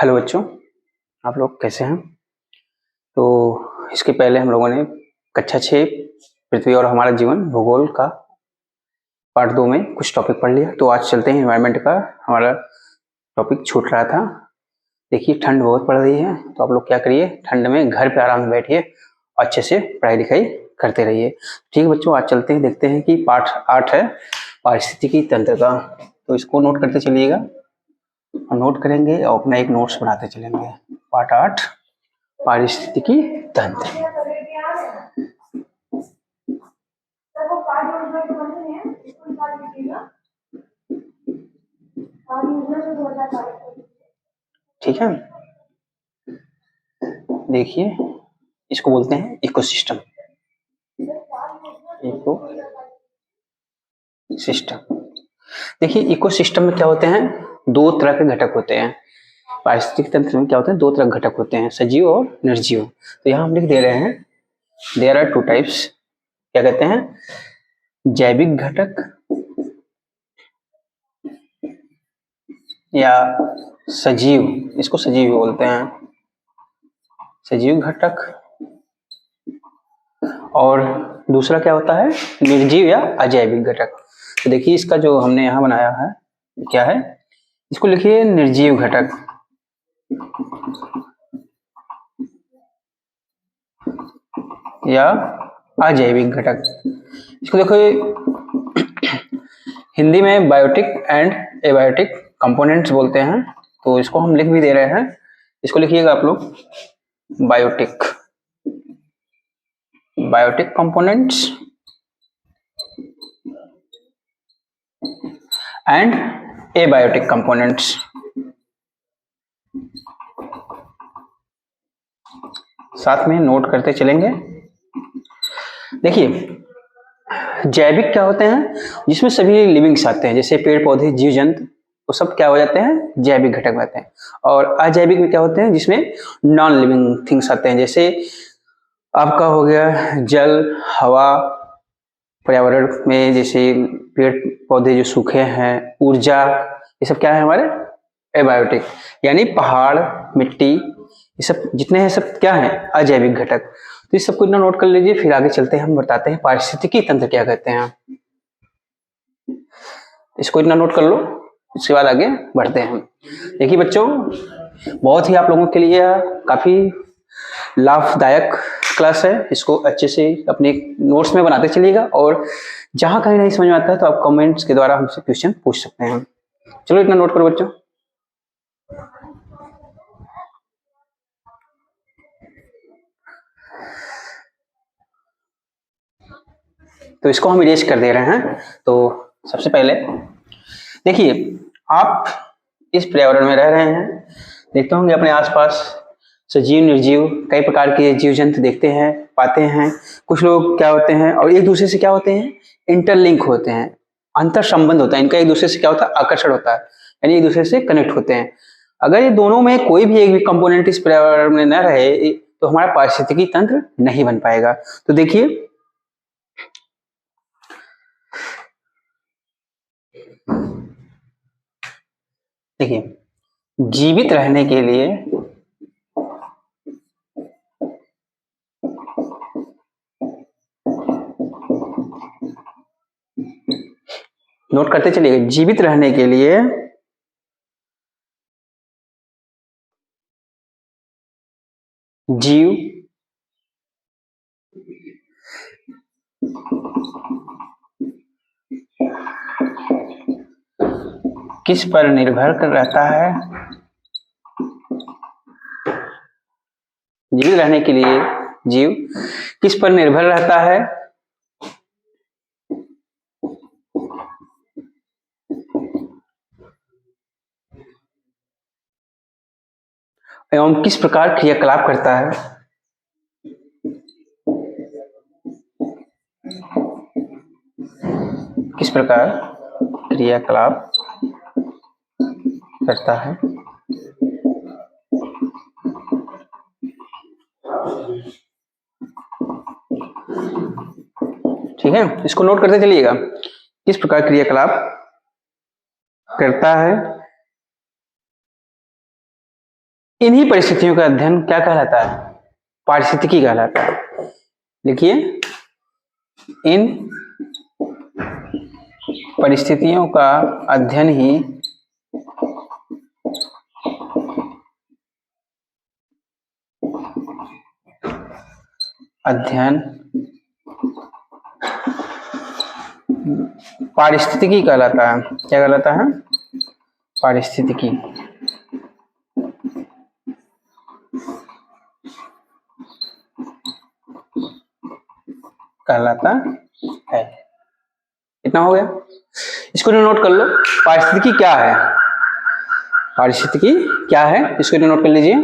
Hello बच्चों, आप लोग कैसे हैं? तो इसके पहले हम लोगों ने कक्षा 6 पृथ्वी और हमारा जीवन भूगोल का पार्ट 2 में कुछ टॉपिक पढ़ लिया। तो आज चलते हैं एनवायरनमेंट का। हमारा टॉपिक छूट रहा था। देखिए, ठंड बहुत पड़ रही है, तो आप लोग क्या करिए, ठंड में घर पे आराम से बैठिए, अच्छे से पढ़ाई लिखाई करते रहिए। ठीक है बच्चों, आज चलते हैं, देखते हैं कि पार्ट 8 है पारिस्थितिकी तंत्र का। तो इसको नोट करते चलिएगा, हम नोट करेंगे और अपना एक नोट्स बनाते चलेंगे। पार्ट 8 पारिस्थितिकी तंत्र। ठीक है, देखिए इसको बोलते हैं इकोसिस्टम। इकोसिस्टम, देखिए इकोसिस्टम में क्या होते हैं, दो तरह के घटक होते हैं। पारिस्थितिक तंत्र में क्या होते हैं, दो तरह के घटक होते हैं, सजीव और निर्जीव। तो यहाँ हम लिख दे रहे हैं, देयर आर टू टाइप्स। क्या कहते हैं, जैविक घटक या सजीव, इसको सजीव बोलते हैं, सजीव घटक। और दूसरा क्या होता है, निर्जीव या अजैविक घटक। तो देखिए इसका जो हमने यहाँ बनाया है क्या है, इसको लिखिए निर्जीव घटक या अजैविक घटक। इसको देखो, हिंदी में बायोटिक एंड एबायोटिक कंपोनेंट्स बोलते हैं। तो इसको हम लिख भी दे रहे हैं, इसको लिखिएगा आप लोग, biotic, biotic components and abiotic components. साथ में नोट करते चलेंगे। देखिए जैविक क्या होते हैं, जिसमें सभी लिविंग्स आते हैं, जैसे पेड़ पौधे जीव जंतु, वो सब क्या हो जाते हैं, जैविक घटक रहते हैं। और अजैविक में क्या होते हैं, जिसमें नॉन लिविंग थिंग्स आते हैं, जैसे आपका हो गया जल, हवा, पर्यावरण में जैसे पेड़ पौधे जो सूखे हैं, ऊर्जा, ये सब क्या है हमारे एबायोटिक, यानी पहाड़, मिट्टी, ये सब जितने हैं सब क्या है, अजैविक घटक। तो इस सबको इतना नोट कर लीजिए, फिर आगे चलते हैं, हम बताते हैं पारिस्थितिकी तंत्र क्या कहते हैं। इसको इतना नोट कर लो, इसके बाद आगे बढ़ते हैं। देखिए बच्चों, बहुत ही आप लोगों के लिए काफी लाभदायक क्लास है, इसको अच्छे से अपने नोट्स में बनाते चलिएगा, और जहां कहीं नहीं समझ में आता है तो आप कमेंट्स के द्वारा हमसे क्वेश्चन पूछ सकते हैं। चलो इतना नोट करो बच्चों। तो इसको हम इरेज कर दे रहे हैं। तो सबसे पहले देखिए, आप इस पर्यावरण में रह रहे हैं, देखते होंगे अपने आसपास सजीव निर्जीव कई प्रकार के जीव जंतु देखते हैं, पाते हैं। कुछ लोग क्या होते हैं, और एक दूसरे से क्या होते हैं, इंटरलिंक होते हैं, अंतर संबंध होता है इनका, एक दूसरे से क्या होता है, आकर्षण होता है, यानी एक दूसरे से कनेक्ट होते हैं। अगर ये दोनों में कोई भी एक भी कंपोनेंट इस पर्यावरण में न रहे तो हमारा पारिस्थितिकी तंत्र नहीं बन पाएगा। तो देखिए जीवित रहने के लिए नोट करते चलिए, जीवित रहने के लिए जीव किस पर निर्भर कर रहता है, जीवित रहने के लिए जीव किस पर निर्भर रहता है, एवं किस प्रकार क्रियाकलाप करता है। किस प्रकार क्रियाकलाप करता है। ठीक है, इसको नोट करते चलिएगा, किस प्रकार क्रियाकलाप करता है इन्हीं परिस्थितियों का अध्ययन क्या कहलाता है? पारिस्थितिकी कहलाता है। देखिए, इन परिस्थितियों का अध्ययन ही पारिस्थितिकी कहलाता है। क्या कहलाता है? पारिस्थितिकी कहलाता है। इतना हो गया, इसको नोट कर लो। पारिस्थितिकी क्या है? पारिस्थितिकी क्या है, इसको नोट कर लीजिए।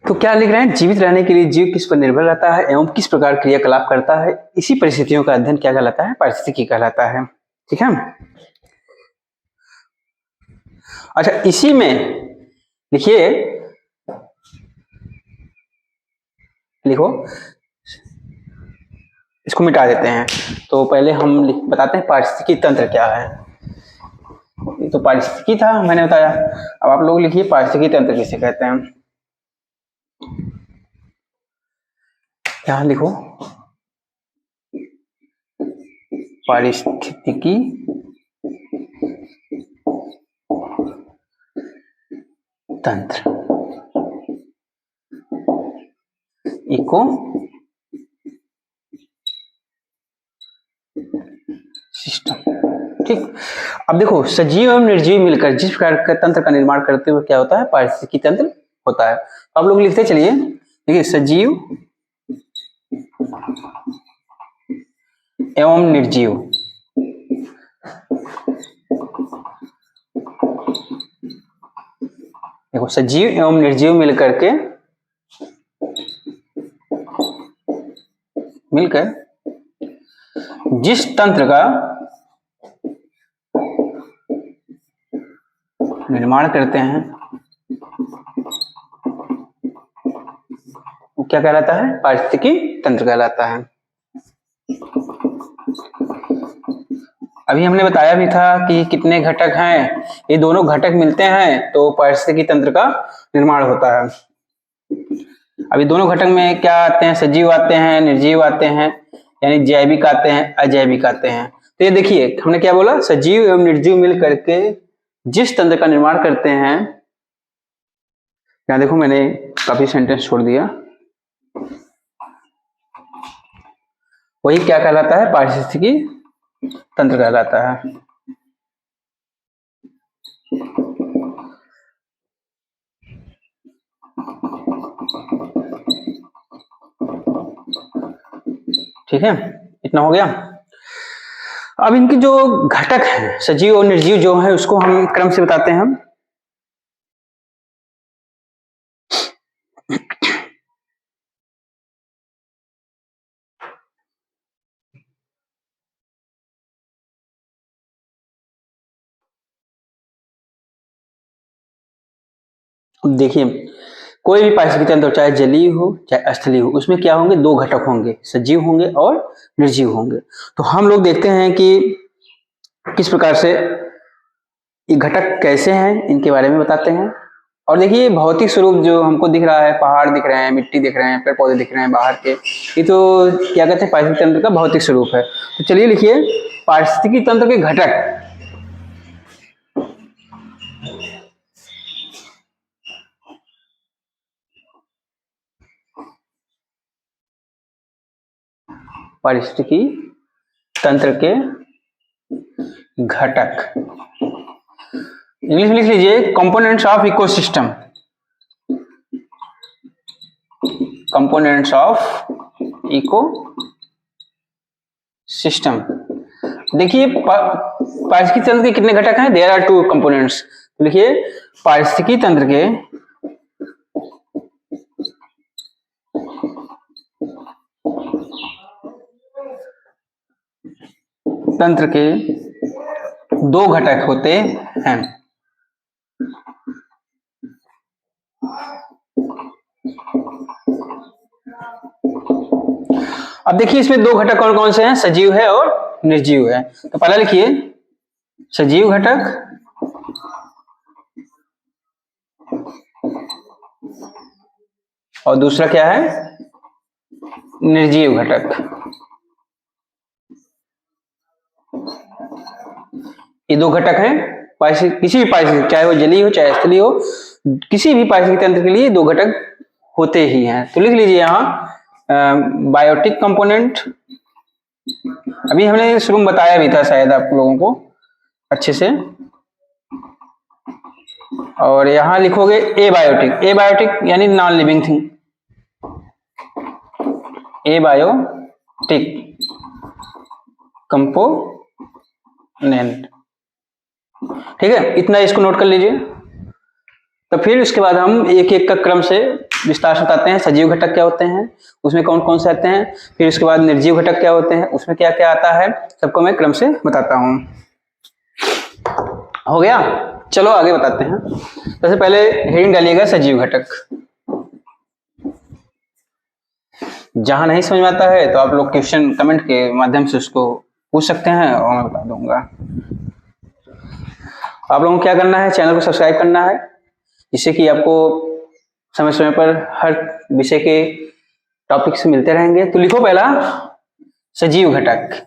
तो क्या लिख रहे हैं? जीवित रहने के लिए जीव किस पर निर्भर रहता है एवं किस प्रकार क्रियाकलाप करता है, इसी परिस्थितियों का अध्ययन क्या कहलाता है? पारिस्थितिकी कहलाता है। ठीक है। अच्छा, इसी में लिखिए, लिखो, इसको मिटा देते हैं। तो पहले हम बताते हैं पारिस्थितिकी तंत्र क्या है। ये तो पारिस्थितिकी था, मैंने बताया। अब आप लोग लिखिए पारिस्थितिकी तंत्र किसे कहते हैं। यहां लिखो पारिस्थितिकी तंत्र, इको सिस्टम। ठीक। अब देखो, सजीव एवं निर्जीव मिलकर जिस प्रकार का तंत्र का निर्माण करते हुए क्या होता है? पारिस्थितिकी तंत्र होता है। तो आप लोग लिखते चलिए। देखिए, सजीव एवं निर्जीव देखो, सजीव एवं निर्जीव मिलकर जिस तंत्र का निर्माण करते हैं वो क्या कहलाता है? पारिस्थितिकी तंत्र कहलाता है। अभी हमने बताया भी था कि कितने घटक हैं, ये दोनों घटक मिलते हैं तो पारिस्थितिकी तंत्र का निर्माण होता है। अभी दोनों घटक में क्या आते हैं? सजीव आते हैं, निर्जीव आते हैं, यानी जैविक आते हैं, अजैविक आते हैं। तो ये देखिए, हमने क्या बोला? सजीव एवं निर्जीव मिल करके जिस तंत्र का निर्माण करते हैं, यहां देखो मैंने काफी सेंटेंस छोड़ दिया, वही क्या कहलाता है? पारिस्थितिकी तंत्र कहलाता है। ठीक है, इतना हो गया। अब इनके जो घटक हैं, सजीव और निर्जीव जो है, उसको हम क्रम से बताते हैं। हम देखिए, कोई भी पारिस्थितिकी तंत्र चाहे जलीय हो चाहे स्थलीय हो, उसमें क्या होंगे? दो घटक होंगे, सजीव होंगे और निर्जीव होंगे। तो हम लोग देखते हैं कि किस प्रकार से ये घटक कैसे हैं, इनके बारे में बताते हैं। और देखिए, भौतिक स्वरूप जो हमको दिख रहा है, पहाड़ दिख रहे हैं, मिट्टी दिख रहे हैं, पेड़ पौधे दिख रहे हैं बाहर के, ये तो क्या कहते हैं? पारिस्थितिकी तंत्र का भौतिक स्वरूप है। तो चलिए लिखिए, पारिस्थितिकी तंत्र के घटक। पारिस्थितिकी तंत्र के घटक, इंग्लिश में लिख लीजिए components of ecosystem. Components of ecosystem. देखिए, पारिस्थितिकी तंत्र के कितने घटक हैं? There are 2 components. लिखिए, पारिस्थितिकी तंत्र के दो घटक होते हैं। अब देखिए, इसमें दो घटक कौन कौन से हैं? सजीव है और निर्जीव है। तो पहला लिखिए सजीव घटक और दूसरा क्या है, निर्जीव घटक। ये दो घटक हैं किसी भी पारिस्थितिक, चाहे वो जलीय हो चाहे स्थलीय हो, किसी भी पारिस्थितिक तंत्र के लिए दो घटक होते ही हैं। तो लिख लीजिए यहाँ बायोटिक कंपोनेंट, अभी हमने शुरू में बताया भी था शायद आप लोगों को अच्छे से। और यहां लिखोगे एबायोटिक, एबायोटिक यानी non living thing, abiotic component. ठीक है, इतना इसको नोट कर लीजिए। तो फिर उसके बाद हम एक एक का क्रम से विस्तार से बताते हैं। सजीव घटक क्या होते हैं, उसमें कौन कौन से आते हैं, फिर उसके बाद निर्जीव घटक क्या होते हैं, उसमें क्या क्या आता है, सबको मैं क्रम से बताता हूं। हो गया, चलो आगे बताते हैं। सबसे पहले हेडिंग डालिएगा सजीव घटक। जहां नहीं समझ में आता है तो आप लोग क्वेश्चन कमेंट के माध्यम से उसको पूछ सकते हैं और मैं बता दूंगा। आप लोगों को क्या करना है, चैनल को सब्सक्राइब करना है, जिससे कि आपको समय समय पर हर विषय के टॉपिक से मिलते रहेंगे। तो लिखो पहला सजीव घटक।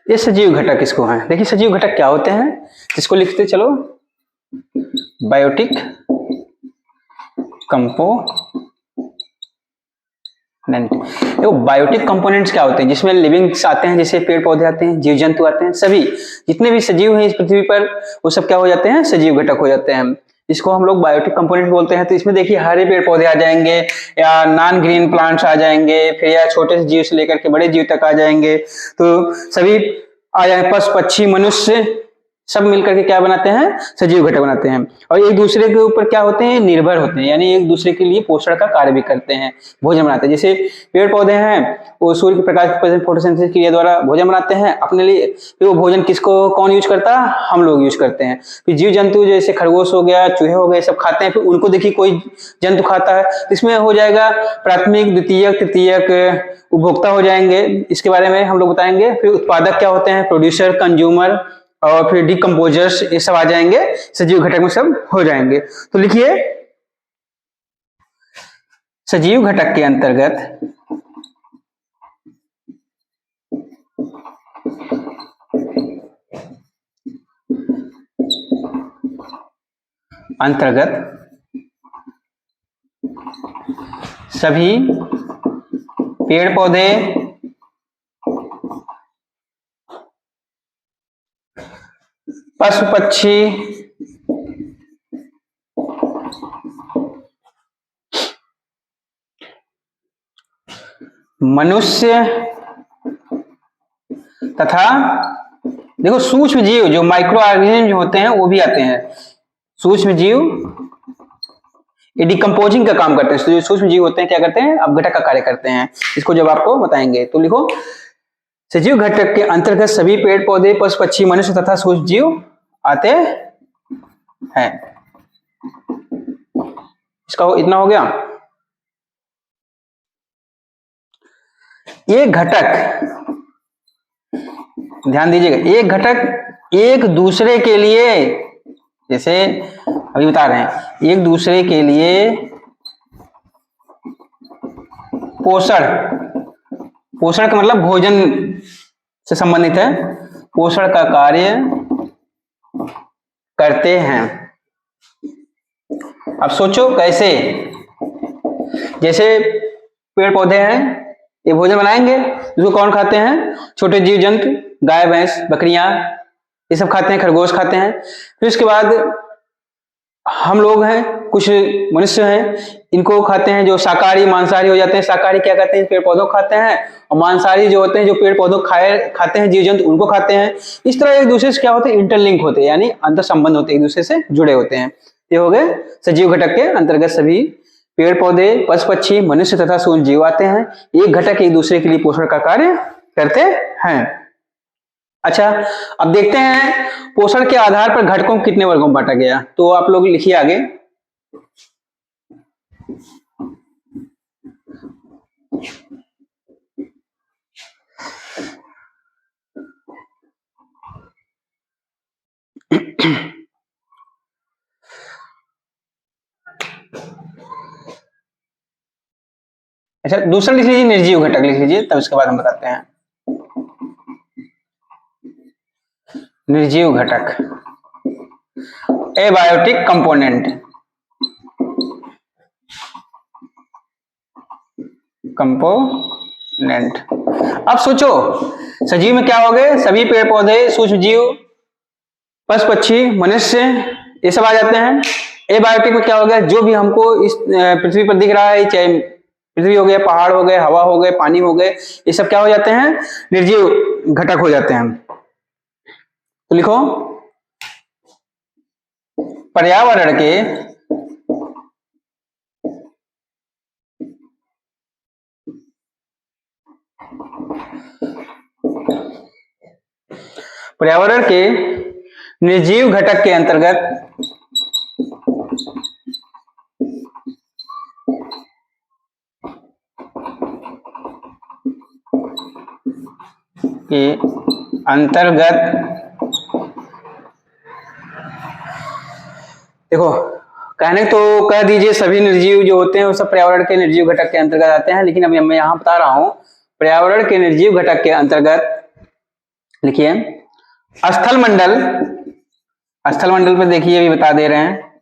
ये सजीव घटक इसको है। देखिए सजीव घटक क्या होते हैं, इसको लिखते चलो, बायोटिक कंपोनेंट। देखो बायोटिक कंपोनेंट्स क्या होते हैं, जिसमें लिविंग्स आते हैं, जैसे पेड़ पौधे आते हैं, जीव जंतु आते हैं, सभी जितने भी सजीव हैं इस पृथ्वी पर वो सब क्या हो जाते हैं, सजीव घटक हो जाते हैं। इसको हम लोग बायोटिक कंपोनेंट बोलते हैं। तो इसमें देखिए हरे पेड़ पौधे आ जाएंगे, या नॉन ग्रीन प्लांट्स आ जाएंगे, फिर या छोटे से जीव से लेकर के बड़े जीव तक आ जाएंगे। तो सभी आ जाएंगे, पशु पक्षी मनुष्य सब मिलकर के क्या बनाते हैं, सजीव घटक बनाते हैं। और एक दूसरे के ऊपर क्या होते हैं, निर्भर होते हैं, यानी एक दूसरे के लिए पोषण का कार्य भी करते हैं, भोजन बनाते हैं। जैसे पेड़ पौधे हैं वो सूर्य के प्रकाश की फोटोसिंथेसिस क्रिया द्वारा भोजन बनाते हैं अपने लिए। फिर वो भोजन किसको कौन यूज करता है, हम लोग यूज करते हैं। फिर जीव जंतु जैसे खरगोश हो गया, चूहे हो गए, सब खाते हैं। फिर उनको देखिए कोई जंतु खाता है, इसमें हो जाएगा प्राथमिक द्वितीयक तृतीयक उपभोक्ता हो जाएंगे। इसके बारे में हम लोग बताएंगे। फिर उत्पादक क्या होते हैं, प्रोड्यूसर, कंज्यूमर, और फिर डिकम्पोजर्स, ये सब आ जाएंगे, सजीव घटक में सब हो जाएंगे। तो लिखिए सजीव घटक के अंतर्गत सभी पेड़ पौधे, पशु पक्षी, मनुष्य तथा देखो सूक्ष्म जीव, जो माइक्रो ऑर्गेनिज्म जो होते हैं वो भी आते हैं। सूक्ष्म जीव ये डिकम्पोजिंग का काम करते हैं। तो जो सूक्ष्म जीव होते हैं क्या करते हैं, अपघटक का कार्य करते हैं। इसको जब आपको बताएंगे तो लिखो सजीव घटक के अंतर्गत सभी पेड़ पौधे, पशु पक्षी, मनुष्य तथा सूक्ष्म जीव आते हैं। इसका इतना हो गया। एक घटक, ध्यान दीजिएगा, एक घटक एक दूसरे के लिए, जैसे अभी बता रहे हैं, एक दूसरे के लिए पोषण, पोषण का मतलब भोजन से संबंधित है, पोषण का कार्य करते हैं। अब सोचो कैसे, जैसे पेड़ पौधे हैं, ये भोजन बनाएंगे, इसको कौन खाते हैं, छोटे जीव जंतु, गाय भैंस बकरियां, ये सब खाते हैं, खरगोश खाते हैं। फिर उसके बाद हम लोग हैं, कुछ मनुष्य हैं, इनको खाते हैं, जो शाकाहारी मांसाहारी हो जाते हैं। शाकाहारी क्या करते हैं, पेड़ पौधों को खाते हैं, और मांसाहारी जो होते हैं, जो पेड़ पौधों खाते हैं जीव जंतु, उनको खाते हैं। इस तरह एक दूसरे से क्या होते हैं, इंटरलिंक होते हैं, यानी अंतर संबंध होते हैं, एक दूसरे से जुड़े होते हैं। ये हो गए सजीव घटक के अंतर्गत सभी पेड़ पौधे, पशु पक्षी, मनुष्य तथा सूक्ष्म जीव आते हैं। एक घटक एक दूसरे के लिए पोषण का कार्य करते हैं। अच्छा, अब देखते हैं पोषण के आधार पर घटकों को कितने वर्गों में बांटा गया। तो आप लोग लिखिए आगे। अच्छा, दूसरा लिख लीजिए, निर्जीव घटक लिख लीजिए, तब इसके बाद हम बताते हैं। निर्जीव घटक, एबायोटिक कंपोनेंट। कंपोनेंट। अब सोचो, सजीव में क्या हो गए, सभी पेड़ पौधे, सूक्ष्म जीव, पशु पक्षी, मनुष्य, ये सब आ जाते हैं। एबायोटिक में क्या हो गया, जो भी हमको इस पृथ्वी पर दिख रहा है, चाहे पृथ्वी हो गया, पहाड़ हो गए, हवा हो गए, पानी हो गए, ये सब क्या हो जाते हैं, निर्जीव घटक हो जाते हैं। तो लिखो, पर्यावरण के निर्जीव घटक के अंतर्गत देखो, कहने तो कह दीजिए सभी निर्जीव जो होते हैं वो सब पर्यावरण के निर्जीव घटक के अंतर्गत आते हैं, लेकिन अभी मैं यहां बता रहा हूं पर्यावरण के निर्जीव घटक के अंतर्गत लिखिए स्थल मंडल। स्थल मंडल पे देखिए अभी बता दे रहे हैं,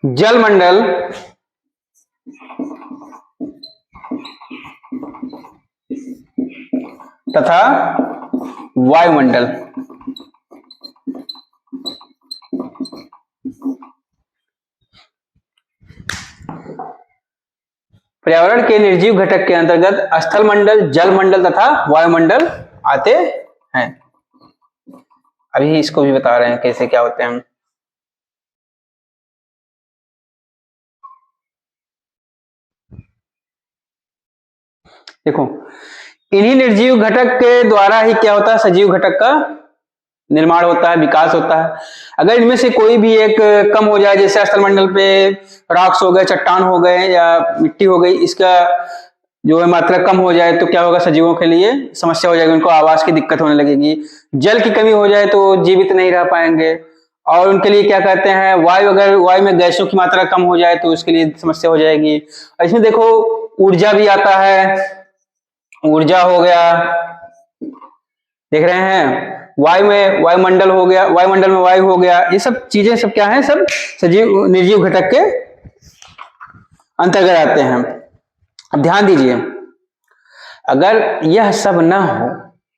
जल मंडल, तथा वायुमंडल। पर्यावरण के निर्जीव घटक के अंतर्गत स्थल मंडल, जल मंडल तथा वायुमंडल आते हैं। अभी इसको भी बता रहे हैं कैसे क्या होते हैं। देखो, इन्हीं निर्जीव घटक के द्वारा ही क्या होता है, सजीव घटक का निर्माण होता है, विकास होता है। अगर इनमें से कोई भी एक कम हो जाए, जैसे स्थल मंडल पे रॉक्स हो गए, चट्टान हो गए या मिट्टी हो गई, इसका जो है मात्रा कम हो जाए तो क्या होगा, सजीवों के लिए समस्या हो जाएगी, उनको आवास की दिक्कत होने लगेगी। जल की कमी हो जाए तो जीवित नहीं रह पाएंगे। और उनके लिए क्या कहते हैं, वायु, अगर वायु में गैसों की मात्रा कम हो जाए तो उसके लिए समस्या हो जाएगी। इसमें देखो ऊर्जा भी आता है, ऊर्जा हो गया, देख रहे हैं, वायु में वायुमंडल हो गया, वायुमंडल में वायु हो गया, ये सब चीजें सब क्या है, सब सजीव निर्जीव घटक के अंतर्गत आते हैं। अब ध्यान दीजिए, अगर यह सब ना हो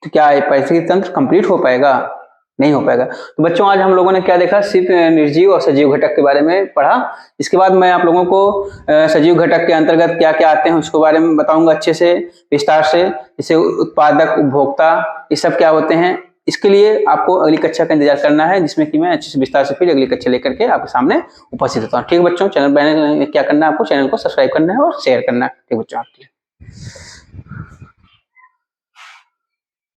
तो क्या पारिस्थितिक तंत्र कंप्लीट हो पाएगा, नहीं हो पाएगा। तो बच्चों आज हम लोगों ने क्या देखा, सिर्फ निर्जीव और सजीव घटक के बारे में पढ़ा। इसके बाद मैं आप लोगों को सजीव घटक के अंतर्गत क्या क्या आते हैं उसके बारे में बताऊंगा अच्छे से, विस्तार से, जैसे उत्पादक, उपभोक्ता, ये सब क्या होते हैं। इसके लिए आपको अगली कक्षा का इंतजार करना है, जिसमें कि मैं अच्छे से विस्तार से फिर अगली कक्षा लेकर के आपके सामने उपस्थित होता हूँ। ठीक है बच्चों, चैनल क्या करना है, आपको चैनल को सब्सक्राइब करना है और शेयर करना है। ठीक बच्चों, आपके लिए